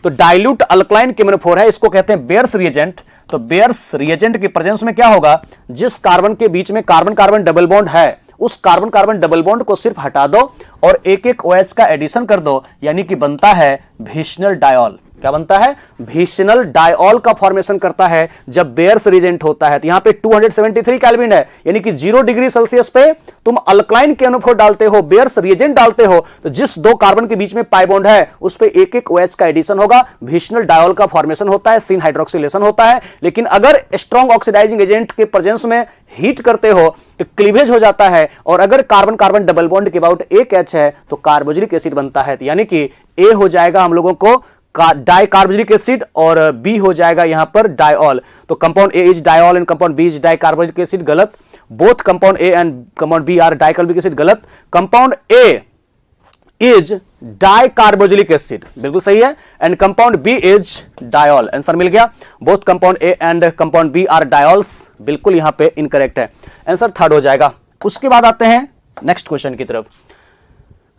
तो डाइल्यूट अल्कलाइन KMnO4 है, इसको कहते हैं बेयर्स रिएजेंट। तो बेयर्स रिएजेंट की प्रेजेंस में क्या होगा? जिस कार्बन के बीच में कार्बन कार्बन डबल बॉन्ड है, उस कार्बन कार्बन डबल बॉन्ड को सिर्फ हटा दो और एक एक OH का एडिशन कर दो, यानी कि बनता है भीषणल डायॉल। क्या बनता है? भीषणल डायऑल का फॉर्मेशन करता है जब बेयर्स रिएजेंट होता है। तो यहां पे 273 केल्विन है, यानी कि 0 डिग्री सेल्सियस पे तुम अल्कलाइन KMnO4 डालते हो, बेयर्स रिएजेंट डालते हो, तो जिस दो कार्बन के बीच में पाई बॉन्ड है उस पे एक एक OH का एडिशन होगा, भीषणल डायऑल का फॉर्मेशन होता है, सिन हाइड्रोक्सिलेशन होता है। लेकिन अगर स्ट्रॉन्ग ऑक्सीडाइजिंग एजेंट के प्रेजेंस में हीट करते हो तो क्लीवेज हो जाता है, और अगर कार्बन कार्बन डबल बॉन्ड के अबाउट एक H है तो कार्बोक्सिलिक एसिड बनता है। यानी कि ए हो जाएगा हम लोगों को डाई कार्बोक्सिलिक एसिड, और बी हो जाएगा यहां पर डायऑल। तो compound A is diol and compound B is dicarboxylic acid, गलत। Both compound A and compound B are dicarboxylic acid, गलत। Compound A is dicarboxylic acid, बिल्कुल सही है, and compound B is diol, answer मिल गया। Both compound A and compound B are diols, बिल्कुल यहां पे इनकरेक्ट है, आंसर थर्ड हो जाएगा। उसके बाद आते हैं नेक्स्ट क्वेश्चन की तरफ।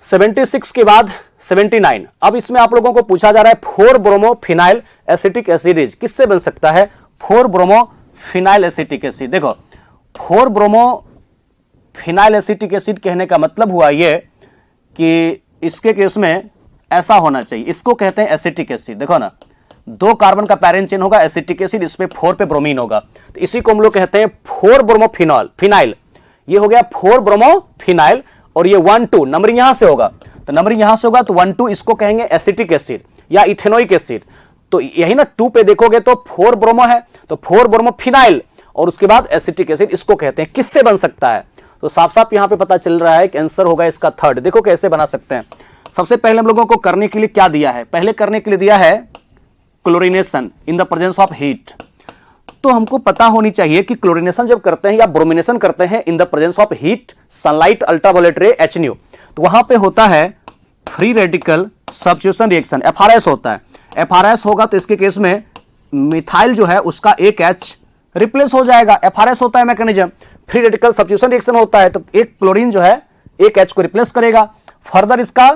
76 के बाद 79। अब इसमें आप लोगों को पूछा जा रहा है 4 ब्रोमो फिनाइल एसिटिक एसिड किससे बन सकता है? 4 ब्रोमो फिनाइल एसिटिक एसिड। देखो 4 ब्रोमो फिनाइल एसिटिक एसिड कहने का मतलब हुआ ये कि इसके केस में ऐसा होना चाहिए, इसको कहते हैं एसिटिक एसिड। देखो ना, 2 कार्बन का पैरेंट चेन होगा, एसिटिक एसिड, इस पे 4 पे ब्रोमीन होगा, तो इसी को हम लोग कहते हैं 4 ब्रोमो फिनाइल। ये हो गया 4 ब्रोमो फिनाइल, और ये 1 2 नंबरिंग यहां से होगा, तो नंबरिंग यहां से होगा, तो 1 2 इसको कहेंगे एसिटिक एसिड या इथेनोइक एसिड। तो यही ना 2 पे देखोगे तो 4 ब्रोमो है, तो 4 ब्रोमो फिनाइल और उसके बाद एसिटिक एसिड, इसको कहते हैं। किससे बन सकता है? तो साफ साफ यहां पे पता चल रहा है कि आंसर होगा इसका थर्ड। देखो कैसे बना सकते हैं। सबसे पहले हम लोगों को करने के लिए क्या दिया है? पहले करने के लिए दिया है chlorination in the presence of heat. तो हमको पता होनी चाहिए कि क्लोरीनेशन जब करते हैं या ब्रोमिनेशन करते हैं इन the presence of heat, sunlight, ultraviolet रे, HNO, तो वहां पे होता है free radical substitution reaction, FRS होता है। FRS होगा तो इसके केस में मिथाइल जो है उसका एक H रिप्लेस हो जाएगा, FRS होता है mechanism. Free radical substitution reaction होता है तो एक क्लोरीन जो है एक H को रिप्लेस करेगा। फर्दर इसका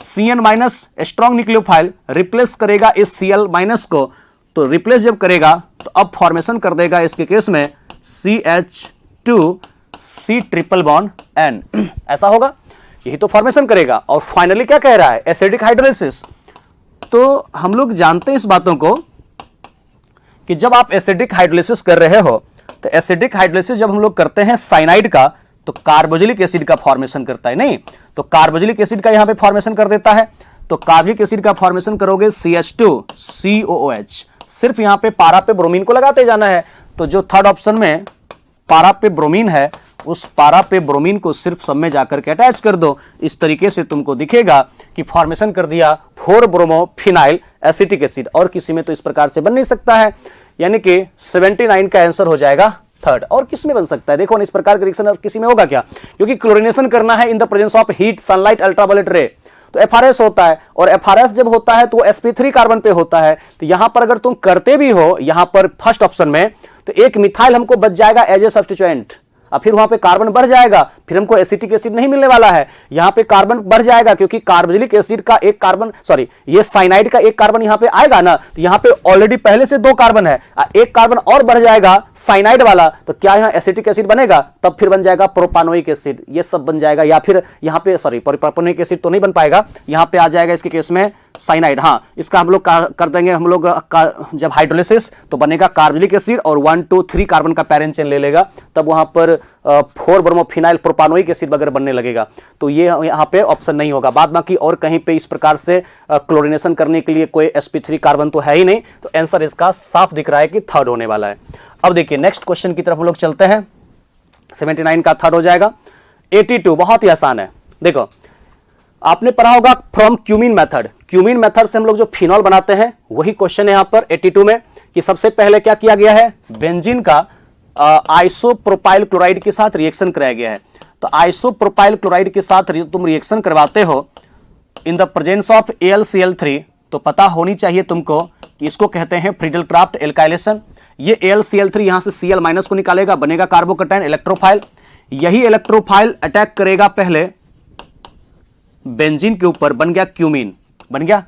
Cn minus strong nucleophile replace करेगा इस Cl माइनस को, तो रिप्लेस जब करेगा तो अब फॉर्मेशन कर देगा इसके केस में CH2C ट्रिपल बॉन्ड N, ऐसा होगा, यही तो फॉर्मेशन करेगा। और फाइनली क्या कह रहा है, एसिडिक हाइड्रोलिसिस। तो हम लोग जानते हैं इस बातों को कि जब आप एसिडिक हाइड्रोलिसिस कर रहे हो तो एसिडिक हाइड्रोलिसिस जब हम लोग करते हैं साइनाइड का तो कार्बोक्सिलिक एसिड का फॉर्मेशन करता है, नहीं तो कार्बोक्सिलिक एसिड का यहां पे फॉर्मेशन कर देता है। तो कार्बोक्सिलिक एसिड का फॉर्मेशन करोगे CH2COOH, सिर्फ यहां पे पारा पे ब्रोमीन को लगाते जाना है। तो जो थर्ड ऑप्शन में पारा पे ब्रोमीन है, उस पारा पे ब्रोमीन को सिर्फ सब में जाकर के अटैच कर दो। इस तरीके से तुमको दिखेगा कि फॉर्मेशन कर दिया 4-ब्रोमोफिनाइल एसिटिक एसिड, और किसी में तो इस प्रकार से बन नहीं सकता है। यानी कि 79 का आंसर हो जाएगा थर्ड। और किस में बन सकता है, देखो इस प्रकार का रिएक्शन और किसी में होगा क्या, क्योंकि क्लोरीनेशन करना है इन the presence of heat, sunlight, ultraviolet रे, तो FRS होता है। और FRS जब होता है तो sp3 कार्बन पे होता है। तो यहां पर अगर तुम करते भी हो यहां पर फर्स्ट ऑप्शन में, तो एक मिथाइल हमको बच जाएगा एज ए सब्स्टिट्यूएंट, और फिर वहां पे कार्बन बढ़ जाएगा, फिर हमको एसिटिक एसिड नहीं मिलने वाला है। यहां पे कार्बन बढ़ जाएगा क्योंकि कार्बोक्सिलिक एसिड का एक कार्बन, सॉरी ये साइनाइड का एक कार्बन यहां पे आएगा ना, तो यहां पे ऑलरेडी पहले से 2 कार्बन है, एक कार्बन और बढ़ जाएगा साइनाइड वाला, तो क्या यहां एसिटिक एसिड बनेगा, तब फिर बन जाएगा प्रोपानोइक एसिड, ये सब बन जाएगा। या फिर यहां पे सॉरी प्रोपानोइक एसिड तो नहीं बन पाएगा, यहां पे आ जाएगा इसके केस में साइनाइड। हाँ, इसका हम लोग कर देंगे हम लोग जब हाइड्रोलिसिस, तो बनेगा कार्बोक्सिलिक एसिड और 1 2 3 कार्बन का पैरेंट चेन ले लेगा, तब वहां पर 4-ब्रोमोफिनाइल प्रोपानोइक एसिड वगैरह बनने लगेगा। तो ये यहां पे ऑप्शन नहीं होगा। बाद बाकी और कहीं पे इस प्रकार से क्लोरीनेशन करने के लिए कोई sp3 कार्बन तो है ही नहीं, तो आंसर इसका साफ दिख रहा है कि थर्ड होने वाला है। अब देखिए नेक्स्ट क्वेश्चन की तरफ हम लोग चलते हैं। 79 का थर्ड हो जाएगा। 82 बहुत ही आसान है। देखो आपने पढ़ा होगा from cumene method, cumene method से हम लोग जो फिनॉल बनाते हैं वही क्वेश्चन है यहां पर 82 में, कि सबसे पहले क्या किया गया है, बेंजीन का आइसोप्रोपाइल क्लोराइड के साथ रिएक्शन कराया गया है। तो आइसोप्रोपाइल क्लोराइड के साथ तुम रिएक्शन करवाते हो इन द प्रेजेंस ऑफ AlCl3, तो पता होनी चाहिए तुमको कि इसको कहते हैं फ्रीडल-क्राफ्ट एल्काइलेशन। ये AlCl3 यहां से Cl- को निकालेगा, बनेगा कार्बोकैटायन इलेक्ट्रोफाइल। यही इलेक्ट्रोफाइल अटैक करेगा पहले बेंजीन के ऊपर, बन गया क्यूमीन, बन गया।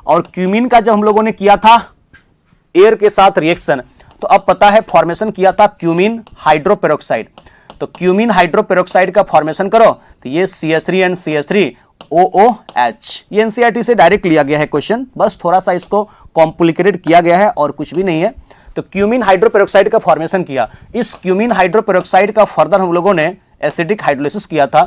और क्यूमीन का जब हम लोगों ने किया था एयर के साथ रिएक्शन, तो अब पता है फॉर्मेशन किया था क्यूमीन हाइड्रोपेरोक्साइड। तो क्यूमीन हाइड्रोपेरोक्साइड का फॉर्मेशन करो, तो ये CH3 CH3OOH, ये NCERT से डायरेक्ट लिया गया है क्वेश्चन, बस थोड़ा सा इसको कॉम्प्लिकेटेड किया गया है और कुछ भी नहीं है। तो क्यूमीन हाइड्रोपेरोक्साइड का फॉर्मेशन किया, इस क्यूमीन हाइड्रोपेरोक्साइड का फर्दर हम लोगों ने एसिडिक हाइड्रोलिसिस किया था।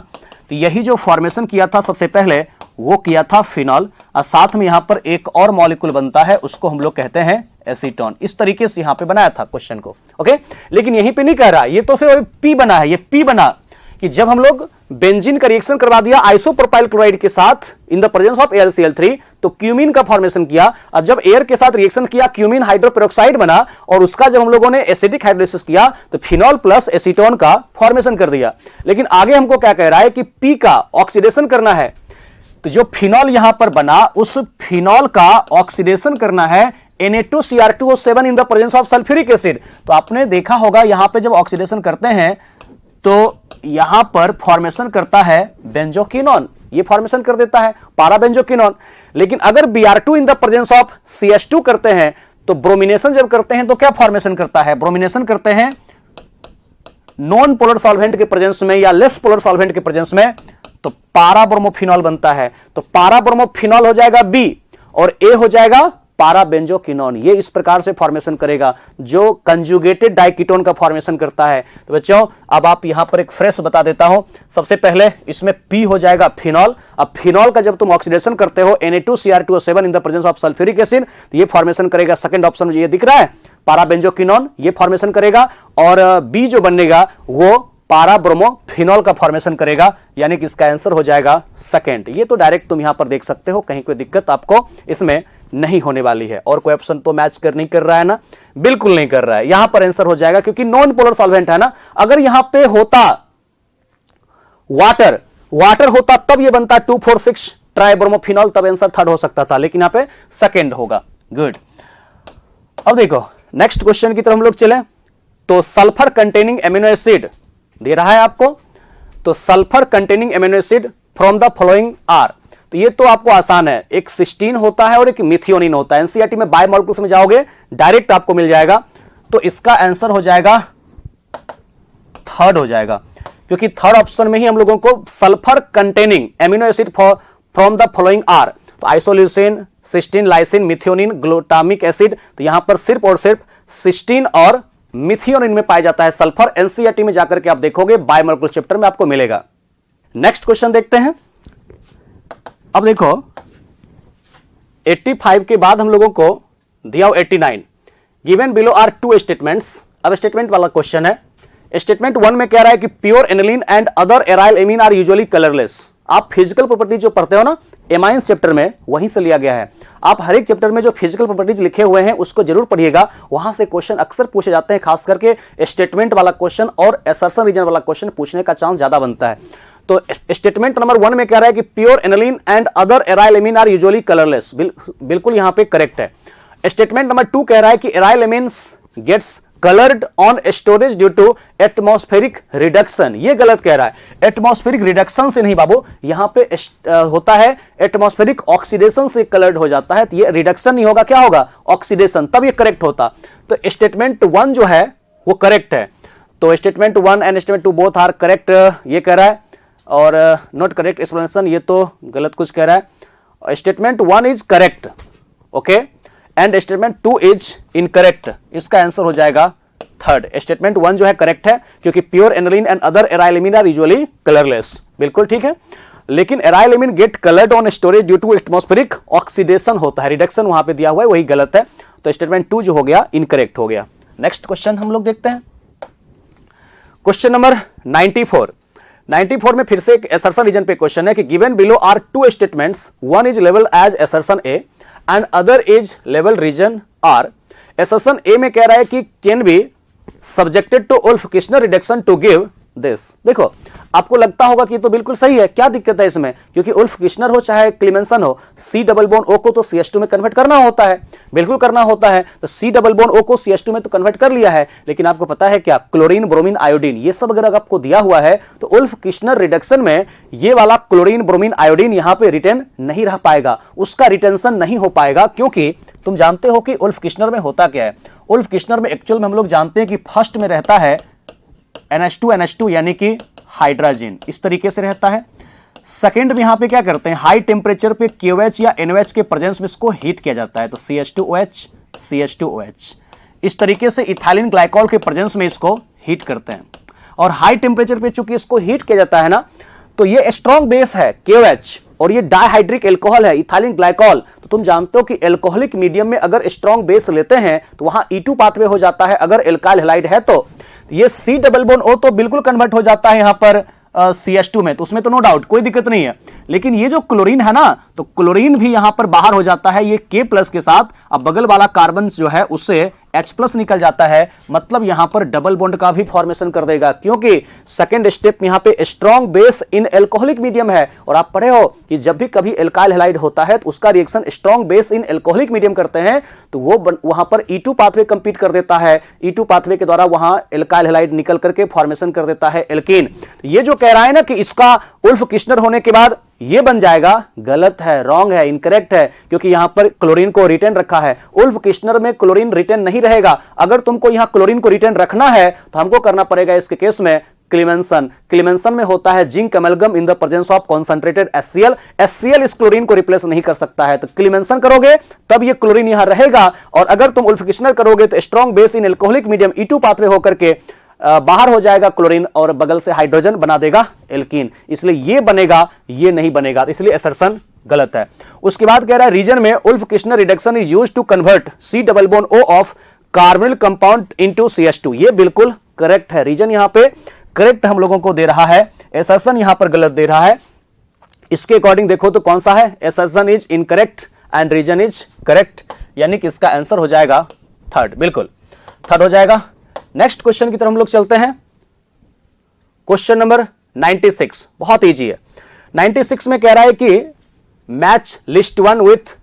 तो यही जो फॉर्मेशन किया था सबसे पहले वो किया था फिनॉल, और साथ में यहां पर एक और मॉलिक्यूल बनता है, उसको हम लोग कहते हैं एसीटोन। इस तरीके से यहां पे बनाया था क्वेश्चन को, ओके। लेकिन यहीं पे नहीं कह रहा, ये तो सिर्फ पी बना है, ये पी बना कि जब हम लोग बेंजीन का रिएक्शन करवा दिया आइसोप्रोपाइल क्लोराइड के साथ इन द प्रेजेंस ऑफ AlCl3, तो क्यूमीन का फॉर्मेशन किया। अब जब एयर के साथ रिएक्शन किया क्यूमीन हाइड्रोपेरोक्साइड बना, और उसका जब हम लोगों ने एसिडिक हाइड्रोलिसिस किया तो फिनॉल प्लस एसीटोन का फॉर्मेशन कर दिया। लेकिन आगे हमको क्या कह रहा है कि पी का ऑक्सीडेशन करना है, तो जो फिनॉल यहां पर बना उस फिनॉल का ऑक्सीडेशन करना है Na2Cr2O7 in the presence of sulphuric acid. तो आपने देखा होगा यहां पे जब ऑक्सीडेशन करते हैं तो यहां पर फॉर्मेशन करता है बेंजोक्विनोन, ये फॉर्मेशन कर देता है पारा बेंजोक्विनोन। लेकिन अगर Br2 in the presence of CH2 करते हैं, तो ब्रोमिनेशन जब करते हैं तो क्या फॉर्मेशन करता है, ब्रोमिनेशन करते हैं नॉन पोलर सॉल्वेंट के प्रेजेंस में या लेस पोलर सॉल्वेंट के प्रेजेंस में, तो पारा ब्रोमोफिनॉल बनता है। तो पारा ब्रोमोफिनॉल हो जाएगा B, और A हो जाएगा पारा बेंजोक्विनोन। ये इस प्रकार से फॉर्मेशन करेगा जो कंजुगेटेड डाइकीटोन का फॉर्मेशन करता है। तो बच्चों अब आप यहां पर एक फ्रेश बता देता हूं। सबसे पहले इसमें P हो जाएगा फिनॉल। अब फिनॉल का जब तुम ऑक्सीडेशन करते हो Na2Cr2O7 in the presence of sulphuric acid, तो ये फॉर्मेशन करेगा, सेकंड ऑप्शन ये दिख रहा है पारा बेंजोक्विनोन, ये फॉर्मेशन करेगा। और B जो बनेगा वो पारा ब्रोमोफिनॉल का फॉर्मेशन करेगा, यानी कि इसका आंसर हो जाएगा सेकंड। ये तो डायरेक्ट तुम यहां पर देख सकते हो, कहीं कोई दिक्कत आपको इसमें नहीं होने वाली है। और कोई ऑप्शन तो मैच नहीं कर रहा है ना, बिल्कुल नहीं कर रहा है। यहां पर आंसर हो जाएगा क्योंकि नॉन पोलर सॉल्वेंट है ना। अगर यहां पे होता वाटर होता तब ये बनता 2,4,6 ट्राइब्रोमोफिनॉल, तब आंसर थर्ड हो सकता था, लेकिन यहां पे सेकंड होगा। गुड। अब देखो नेक्स्ट क्वेश्चन की तरफ हम लोग चले। तो सल्फर कंटेनिंग एमिनो एसिड दे रहा है आपको, तो sulphur containing amino acid from the following are. तो ये तो आपको आसान है, एक सिस्टीन होता है और एक मिथियोनिन होता है। एनसीईआरटी में बायोमॉलिक्यूल्स में जाओगे डायरेक्ट आपको मिल जाएगा। तो इसका आंसर हो जाएगा थर्ड हो जाएगा, क्योंकि थर्ड ऑप्शन में ही हम लोगों को sulphur containing amino acid from the following are, तो isoleucine, cysteine, lysine, methionine, glutamic acid, तो यहां पर सिर्फ और सिर्फ सिस्टीन और मिथियोनिन में पाया जाता है सल्फर। एनसीईआरटी में जाकर के आप देखोगे बायोमोलिकुलर चैप्टर में आपको मिलेगा। नेक्स्ट क्वेश्चन देखते हैं। अब देखो 85 के बाद हम लोगों को दिया 89, given below are two statements. अब स्टेटमेंट वाला क्वेश्चन है। स्टेटमेंट 1 में कह रहा है कि pure aniline and other aryl amine are usually colourless. आप फिजिकल प्रॉपर्टी जो पढ़ते हो ना एमाइंस चैप्टर में, वहीं से लिया गया है। आप हर एक चैप्टर में जो फिजिकल प्रॉपर्टीज लिखे हुए हैं उसको जरूर पढ़िएगा, वहां से क्वेश्चन अक्सर पूछे जाते हैं, खास करके स्टेटमेंट वाला क्वेश्चन और असर्शन रीजन वाला क्वेश्चन पूछने का चांस ज्यादा बनता है। तो स्टेटमेंट नंबर 1 में कह रहा है कि pure aniline and other aryl amine are usually colourless, बिल्कुल यहां पे करेक्ट है। स्टेटमेंट नंबर 2 कह रहा है कि aryl amines gets coloured on storage due to atmospheric reduction, ये गलत कह रहा है। एटमॉस्फेरिक रिडक्शन से नहीं बाबू, यहां पे होता है एटमॉस्फेरिक ऑक्सीडेशन से कलर्ड हो जाता है, तो ये रिडक्शन नहीं होगा, क्या होगा, ऑक्सीडेशन, तब ये करेक्ट होता। तो स्टेटमेंट 1 जो है वो करेक्ट है। तो statement 1 and statement 2 both are correct ये कह रहा है, और नॉट करेक्ट एक्सप्लेनेशन ये तो गलत कुछ कह रहा है। Statement 1 is correct, okay, and statement 2 is incorrect. इसका आंसर हो जाएगा थर्ड। स्टेटमेंट 1 जो है करेक्ट है, क्योंकि pure aniline and other aryl amine are usually colourless, बिल्कुल ठीक है। लेकिन aryl amine get coloured on storage due to atmospheric oxidation होता है, रिडक्शन वहां पे दिया हुआ है, वही गलत है। तो स्टेटमेंट 2 जो हो गया इनकरेक्ट हो गया। नेक्स्ट क्वेश्चन हम लोग देखते हैं, क्वेश्चन नंबर 94 में फिर से एक असर्शन रीजन पे क्वेश्चन है कि given below are two statements, one is level as assertion A and other is level reason are. Assertion ए में कह रहा है कि can be subjected to Ulf-Kishner reduction to give this. देखो आपको लगता होगा कि तो बिल्कुल सही है, क्या दिक्कत है इसमें, क्योंकि उल्फ-किश्नर हो चाहे क्लीमेंसन हो, सी डबल बॉन्ड ओ को तो CH2 में कन्वर्ट करना होता है, बिल्कुल करना होता है। तो सी डबल बॉन्ड ओ को CH2 में तो कन्वर्ट कर लिया है, लेकिन आपको पता है क्या, क्लोरीन, ब्रोमीन, आयोडीन, ये सब अगर आपको दिया हुआ है तो उल्फ-किश्नर रिडक्शन में ये वाला क्लोरीन, ब्रोमीन, आयोडीन यहां पे रिटेन नहीं रह पाएगा, उसका रिटेंशन नहीं हो पाएगा, क्योंकि तुम जानते हो कि उल्फ-किश्नर में होता क्या है। उल्फ-किश्नर में एक्चुअल में हम लोग जानते हैं कि फर्स्ट में रहता है NH2 यानी कि हाइड्रोजन, इस तरीके से रहता है। सेकंड में यहां पे क्या करते हैं, हाई टेम्परेचर पे KOH या NOH के प्रेजेंस में इसको हीट किया जाता है, तो CH2OH इस तरीके से इथाइलिन ग्लाइकॉल के प्रेजेंस में इसको हीट करते हैं। और हाई टेम्परेचर पे चूंकि इसको हीट किया जाता है ना, तो ये स्ट्रॉन्ग बेस है KOH और ये डाइहाइड्रिक एल्कोहल है इथाइलिन ग्लाइकॉल। तो तुम जानते हो कि एल्कोहलिक मीडियम में अगर स्ट्रॉन्ग बेस लेते हैं तो वहां E2 पाथवे हो जाता है, अगर एल्काइल हैलाइड है तो ये सी डबल बॉन्ड ओ तो बिल्कुल कन्वर्ट हो जाता है यहां पर CH2 में, तो उसमें तो नो डाउट कोई दिक्कत नहीं है। लेकिन ये जो क्लोरीन है ना, तो क्लोरीन भी यहां पर बाहर हो जाता है ये K+ के साथ, अब बगल वाला कार्बन जो है उससे H+ निकल जाता है, मतलब यहां पर डबल बॉन्ड का भी फॉर्मेशन कर देगा, क्योंकि सेकंड स्टेप में यहां पे strong base in alcoholic medium है। और आप पढ़े हो कि जब भी कभी एल्काइल हैलाइड होता है तो उसका reaction strong base in alcoholic medium करते हैं, तो वो वहां पर E2 पाथवे कंपीट कर देता है, E2 पाथवे के द्वारा वहां एल्काइल हैलाइड निकल करके फॉर्मेशन कर देता है एल्कीन। ये जो कह रहा है ना कि इसका उल्फ-किश्नर होने के बाद ये बन जाएगा, गलत है, रॉन्ग है, इनकरेक्ट है, क्योंकि यहां पर क्लोरीन को रिटेन रखा है। उल्फ-किश्नर में क्लोरीन रिटेन नहीं रहेगा। अगर तुमको यहां क्लोरीन को रिटेन रखना है तो हमको करना पड़ेगा इसके केस में क्लीमेंसन में होता है zinc amalgam in the presence of concentrated HCl इस क्लोरीन को रिप्लेस नहीं कर सकता है, तो क्लीमेंसन करोगे तब ये क्लोरीन यहां रहेगा। और अगर तुम उल्फ-किश्नर करोगे तो strong base in alcoholic medium E2 pathway होकर के बाहर हो जाएगा क्लोरीन और बगल से हाइड्रोजन बना देगा एल्कीन, इसलिए ये बनेगा, ये नहीं बनेगा, इसलिए असर्शन गलत है। उसके बाद कह रहा है रीजन में Wolff Kishner reduction is used to convert C double bond O of carbonyl compound into CH2, ये बिल्कुल करेक्ट है। रीजन यहां पे करेक्ट हम लोगों को दे रहा है, असर्शन यहां पर गलत दे रहा है। इसके अकॉर्डिंग देखो तो कौन सा है, assertion is incorrect and reason is correct, यानी कि इसका आंसर हो जाएगा थर्ड, बिल्कुल थर्ड हो जाएगा। नेक्स्ट क्वेश्चन की तरफ हम लोग चलते हैं, क्वेश्चन नंबर 96, बहुत इजी है। 96 में कह रहा है कि मैच लिस्ट 1 विथ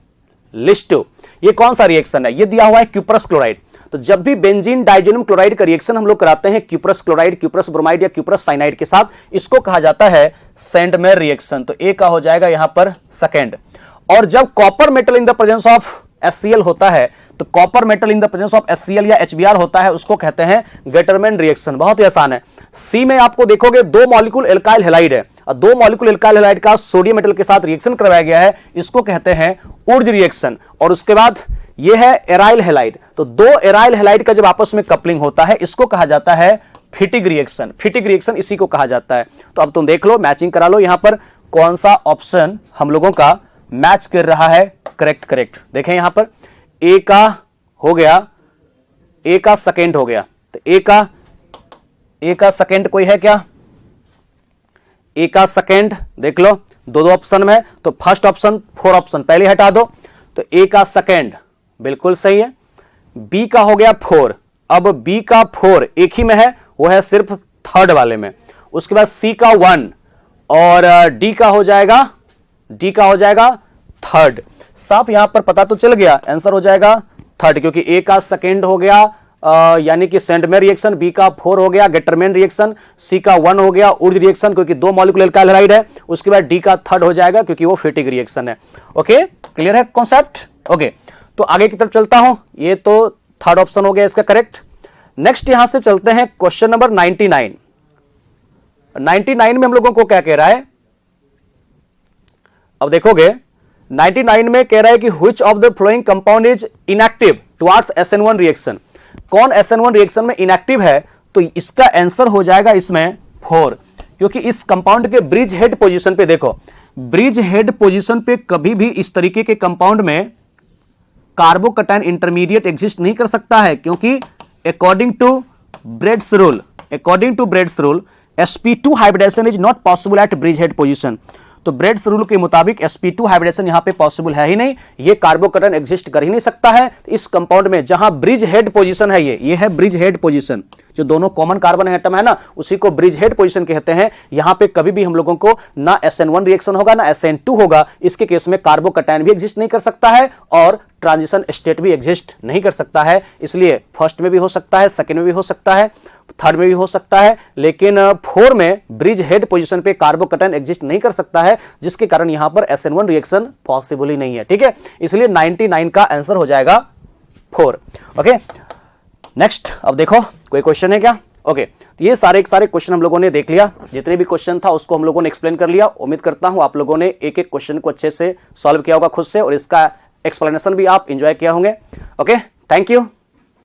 लिस्ट 2, ये कौन सा रिएक्शन है, ये दिया हुआ है क्यूप्रस क्लोराइड। तो जब भी बेंजीन डाइजेनियम क्लोराइड का रिएक्शन हम लोग कराते हैं क्यूप्रस क्लोराइड, क्यूप्रस ब्रोमाइड या क्यूप्रस साइनाइड के साथ, इसको कहा जाता है सेंडमेयर रिएक्शन, तो ए का हो जाएगा यहां पर सेकेंड। और जब copper metal in the presence of HCl होता है तो copper metal in the presence of HCl या HBr होता है, उसको कहते हैं गेटरमैन रिएक्शन। बहुत ही आसान है। सी में आपको देखोगे 2 मॉलिक्यूल एल्काइल हैलाइड है और 2 मॉलिक्यूल एल्काइल हैलाइड का सोडियम मेटल के साथ रिएक्शन करवाया गया है, इसको कहते हैं ऊर्ज रिएक्शन। और उसके बाद ये है एराइल हैलाइड, तो 2 एराइल हैलाइड का जब आपस में कपलिंग होता है इसको कहा जाता है फिटिक रिएक्शन। फिटिक रिएक्शन इसी को कहा जाता है। तो अब तुम देख लो, मैचिंग करा लो, यहां पर कौन सा ऑप्शन हम लोगों का मैच कर रहा है। करेक्ट देखें यहां पर ए का हो गया, ए का सेकेंड हो गया, तो ए का सेकेंड कोई है क्या? ए का सेकेंड देख लो, 2 ऑप्शन में, तो फर्स्ट ऑप्शन 4 ऑप्शन पहले हटा दो, तो ए का सेकेंड बिल्कुल सही है। बी का हो गया 4, अब बी का 4 एक ही में है, वो है सिर्फ थर्ड वाले में। उसके बाद सी का 1 और डी का हो जाएगा थर्ड। साफ यहां पर पता तो चल गया, आंसर हो जाएगा थर्ड, क्योंकि ए का सेकेंड हो गया यानी कि सेंडमेयर रिएक्शन, बी का 4 हो गया गेटरमैन रिएक्शन, सी का 1 हो गया ऊर्ज रिएक्शन क्योंकि 2 मॉलिक्यूल एल्काइल हैलाइड है, उसके बाद डी का थर्ड हो जाएगा क्योंकि वो फिटिक रिएक्शन है। ओके, क्लियर है कॉन्सेप्ट? ओके, तो आगे की तरफ चलता हूं, ये तो थर्ड ऑप्शन हो गया इसका करेक्ट। नेक्स्ट यहां से चलते हैं क्वेश्चन नंबर 99। 99 में हम लोगों को क्या कह रहा है? अब देखोगे 99 में कह रहा है कि which of the following compound is inactive towards SN1 reaction. कौन SN1 रिएक्शन में इनएक्टिव है? तो इसका आंसर हो जाएगा इसमें 4, क्योंकि इस कंपाउंड के ब्रिज हेड पोजीशन पे देखो, ब्रिज हेड पोजीशन पे कभी भी इस तरीके के कंपाउंड में कार्बोकैटायन इंटरमीडिएट एग्जिस्ट नहीं कर सकता है, क्योंकि according to Bredt's rule sp2 hybridisation is not possible at bridge head position. तो ब्रेड्स रूल के मुताबिक sp2 हाइब्रिडेशन यहां पे पॉसिबल है ही नहीं, ये कार्बोकैटायन एग्जिस्ट कर ही नहीं सकता है इस कंपाउंड में जहां ब्रिज हेड पोजीशन है। ये है ब्रिज हेड पोजीशन, जो दोनों कॉमन कार्बन एटम है ना, उसी को ब्रिज हेड पोजीशन कहते हैं। यहां पे कभी भी हम लोगों को ना SN1 रिएक्शन होगा ना SN2 होगा। इसके केस में कार्बोकैटायन भी एग्जिस्ट नहीं कर सकता है और ट्रांजिशन स्टेट भी एग्जिस्ट नहीं कर सकता है। इसलिए फर्स्ट में भी हो सकता है, सेकंड में भी हो सकता है, थर्ड में भी हो सकता है, लेकिन 4 में ब्रिज हेड पोजीशन पे कार्बोकैटायन एग्जिस्ट नहीं कर सकता है, जिसके कारण यहां पर SN1 रिएक्शन पॉसिबल ही नहीं है। ठीक है, इसलिए 99 का आंसर हो जाएगा 4। ओके, नेक्स्ट अब देखो कोई क्वेश्चन है क्या? ओके, तो ये सारे क्वेश्चन हम लोगों ने देख लिया, जितने भी क्वेश्चन था उसको हम लोगों ने एक्सप्लेन कर लिया। उम्मीद करता हूं आप लोगों ने एक एक क्वेश्चन को अच्छे से सॉल्व किया होगा खुद से, और इसका एक्सप्लेनेशन भी आप एंजॉय किया होंगे। Okay, thank you.